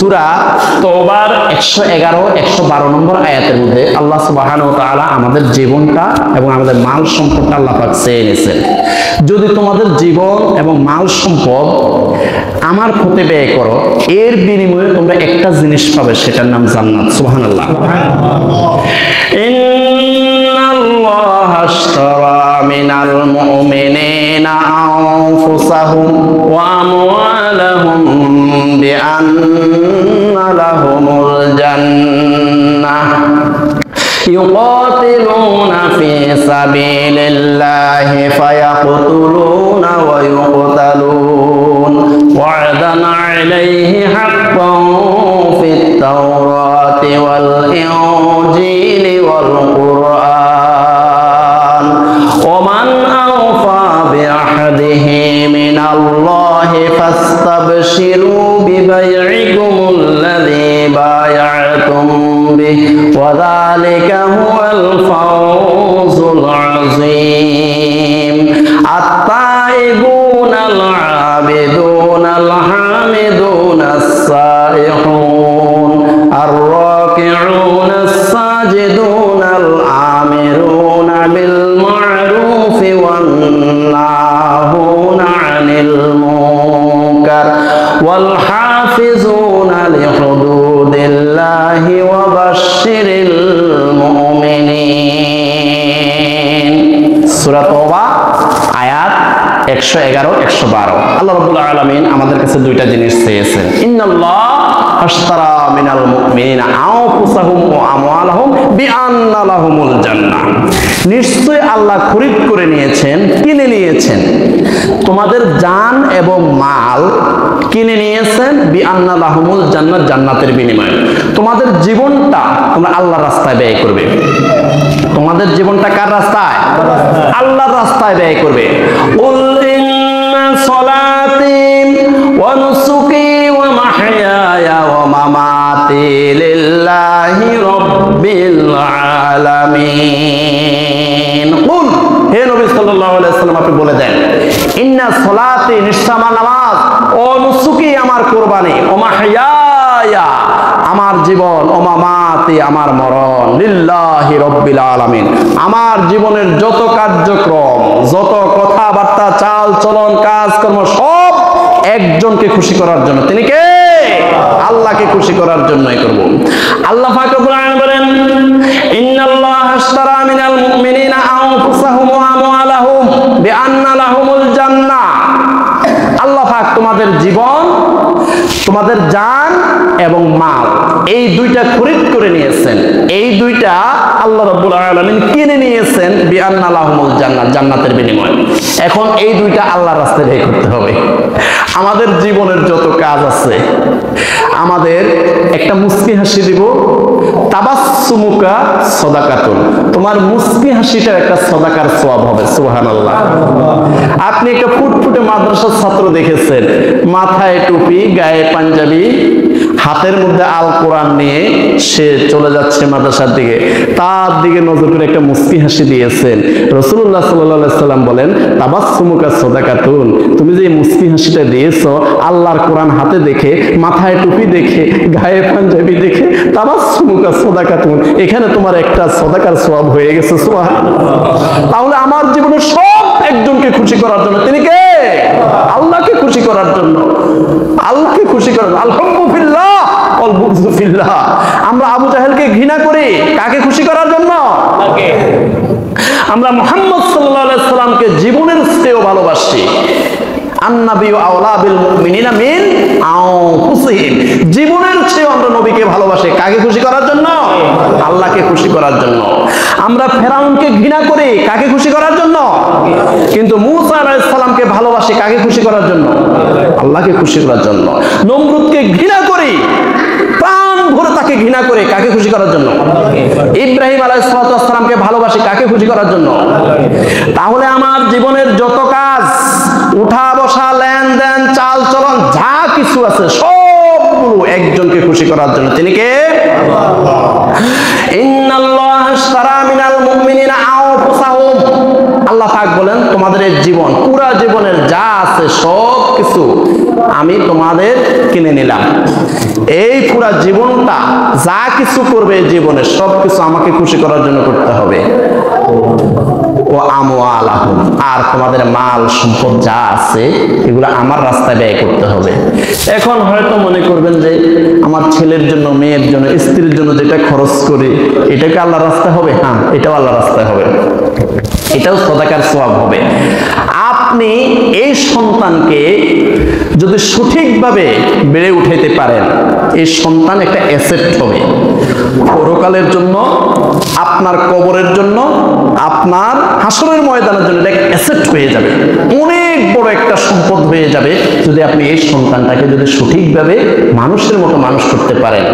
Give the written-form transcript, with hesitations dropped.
সূরা তওবার 111 112 নম্বর আয়াতের মধ্যে আল্লাহ সুবহানাহু ওয়া তাআলা আমাদের জীবনটা এবং আমাদের মাল সম্পদটা আল্লাহ পাক চেয়ে নিয়েছেন। যদি তোমাদের জীবন এবং মাল সম্পদ আমার পথে ব্যয় করো, এর বিনিময়ে তোমরা একটা জিনিস পাবে, সেটার নাম জান্নাত। সুবহানাল্লাহ। ইন্নাল্লাহা আশতারা মিনাল মুমিনিনা আনফুসাহুম ওয়া আমওয়ালাহুম বিআন্না লাহুমুল জান্নাহ ইউকাতিলুনা ফি সাবিলিল্লাহি ফায়াকতুলুনা ওয়া ইউকতালুন ওয়া'দান আলাইহি হাক্কান ফিত তাওরাতি ওয়াল ইনজিলি ওয়াল কুরআন ওয়া মান আওফা বিআহদিহি মিনাল্লাহি ফাস্তাবশিরু বিবাই'iকুমুল্লাযী বায়া'তুম বিহি ওয়া যালিকা হুয়াল ফাওজুল আযীম। আত-তাইবুনাল আবিদুনাল হামিদুনাস সাইহুন আর-রাকিউনাস সাজিদুনাল আমিরুনা বিল মা'রুফি ওয়ান নাহুনা আনিল মুনকার ওয়াল হাফিজুনা লিহুদুদিল্লাহি ওয়া বাশশিরিল মুমিনিন। সূরা তওবা আয়াত 111 112। আল্লাহ রাব্বুল আলামিন আমাদের কাছে দুইটা জিনিস চেয়েছেন। ইন্নাল্লাহ আশতারা মিনাল মুমিনিনা আনফুসাহুম ওয়া আমওয়ালাহুম বিআন্না লাহুমুল জান্নাহ। নিশ্চয় আল্লাহ খরিদ করে নিয়েছেন, কিনে নিয়েছেন তোমাদের জান এবং মাল কিনে নিয়েছেন বিআন্না লাহুমুল জান্নাহ, জান্নাতের বিনিময়ে। তোমাদের জীবনটা তোমরা আল্লাহর রাস্তায় ব্যয় করবে। তোমাদের জীবনটা কার রাস্তায়? আল্লাহর রাস্তায় ব্যয় করবে। কুল ইন্না সলাতি ওয়া নুসুকি ওয়া মাহইয়ায়া ওয়া মামাতি লিল্লাহি রাব্বিল আলামিন। কুল, হে নবী সাল্লাল্লাহু আলাইহি ওয়াসাল্লাম, আপনি বলে দেন, ইন্না সলাতি, নিশ্চয় আমার নামাজ, ও নুসুকি আমার কুরবানি, ও মাহইয়ায়া আমার জীবন, ও মামাতি আমার মরণ, লিল্লাহি রাব্বিল আলামিন আমার জীবনের যত কার্যক্রম, যত কথাবার্তা, চাল চলন, কাজকর্ম সব একজনকে খুশি করার জন্য। তিনি কে? আল্লাহকে খুশি করার জন্যই করব। আল্লাহ পাক রব্বুল আলামিন বলেন, ইন্নাল্লাহা আশতারা মিনাল মুমিনিনা আনফুসাহুম ওয়া আমওয়ালাহুম বিআন্না লাহুমুল জান্নাহ। আল্লাহ পাক তোমাদের জীবন, তোমাদের জান এবং মাল, এই দুইটা খরিদ করে নিয়েছেন। এই দুইটা আল্লাহ রাব্বুল আলামিন কিনে নিয়েছেন বিআন্না লাহুমুল জান্নাহ, জান্নাতের বিনিময়ে। এখন এই দুইটা আল্লাহর রাস্তায় ব্যয় করতে হবে। আমাদের জীবনের যত কাজ আছে, আমাদের একটা মুস্কি হাসি দিব, তাবাসসুমুকা সাদাকাতুন, তোমার মুস্কি হাসিটা একটা সাদাকার সওয়াব হবে। সুবহানাল্লাহ। আপনি একটা ফুটফুটে মাদ্রাসার ছাত্র দেখেছেন, মাথায় টুপি, গায়ে পাঞ্জাবি, হাতের মধ্যে আল কোরআন নিয়ে সে চলে যাচ্ছে মাদ্রাসার দিকে, তার দিকে নজর করে একটা মুস্কি হাসি দিয়েছেন। রাসূলুল্লাহ সাল্লাল্লাহু আলাইহি সাল্লাম বলেন, তাবাসসুমুকা সাদাকাতুন, তুমি যে মুস্কি হাসিটা দিয়েছো আল্লাহর কোরআন হাতে দেখে, মাথায় টুপি দেখে, গায়ে পাঞ্জাবি দেখে, তাবাসসুমুকা সাদাকাতুন, এখানে তোমার একটা সাদাকার সওয়াব হয়ে গেছে। সুবহানাল্লাহ। তাহলে আমার জীবনে সব একজনকে খুশি করার জন্য। তিনি কে? আল্লাহকে খুশি করার জন্য। আল্লাহকে খুশি করার, আল হুব্বু ফিল্লাহ ওয়াল বুগযু ফিল্লাহ। আমরা আবু জাহেলকে ঘৃণা করি কাকে খুশি করার জন্য? আমরা মুহাম্মদ সাল্লাল্লাহু আলাইহি সাল্লামকে জীবনের চেয়েও ভালোবাসি। আন-নাবিয়্যু আওলা বিল মুমিনিনা মিন আনফুসিহিম, জীবনের চেয়ে আমরা নবীকে ভালোবাসি কাকে খুশি করার জন্য? আল্লাহকে খুশি করার জন্য। আমরা ফেরাউনকে ঘৃণা করি কাকে খুশি করার জন্য? কিন্তু মূসা আলাইহিস সালামকে ভালোবাসি কাকে খুশি করার জন্য? আল্লাহকে খুশি করার জন্য। নমরুদকে ঘৃণা করি, প্রাণ ভরে তাকে ঘৃণা করে কাকে খুশি করার জন্য? ইব্রাহিম আলাইহিস সালামকে ভালোবাসি কাকে খুশি করার জন্য? তাহলে আমার জীবনের যত কাজ, উঠা বসা, লেনদেন, চাল চলন, যা কিছু আছে সবগুলো একজনকে খুশি করার জন্য। তিনি কে? ইন্নাল্লাহা আশতারা মিনাল মুমিনিনা আনফুসাহুম, আল্লাহ পাক বলেন তোমাদের এই জীবন, পুরা জীবনের যা আছে সব কিছু আমি তোমাদের কিনে নিলাম। এই পুরা জীবনটা যা কিছু করবে জীবনে সবকিছু আমাকে খুশি করার জন্য করতে হবে। ও আমওয়ালাহুম, আর তোমাদের মাল সম্পদ যা আছে এগুলো আমার রাস্তায় ব্যয় করতে হবে। এখন হয়তো মনে করবেন যে আমার ছেলের জন্য, মেয়ের জন্য, স্ত্রীর জন্য যেটা খরচ করি এটাকে আল্লাহর রাস্তায় হবে। হ্যাঁ, এটাও আল্লাহর রাস্তায় হবে, এটাও সদাকার সওয়াব হবে। আপনি এই সন্তানকে যদি সঠিকভাবে বেড়ে উঠাইতে পারেন, এই সন্তান একটা অ্যাসেট হবে পরকালের জন্য, আপনার কবরের জন্য, আপনার হাসরের ময়দানের জন্য। এটা অ্যাসেট হয়ে যাবে, অনেক বড় একটা সম্পদ হয়ে যাবে যদি আপনি এই সন্তানটাকে যদি সঠিকভাবে মানুষের মতো মানুষ করতে পারেন।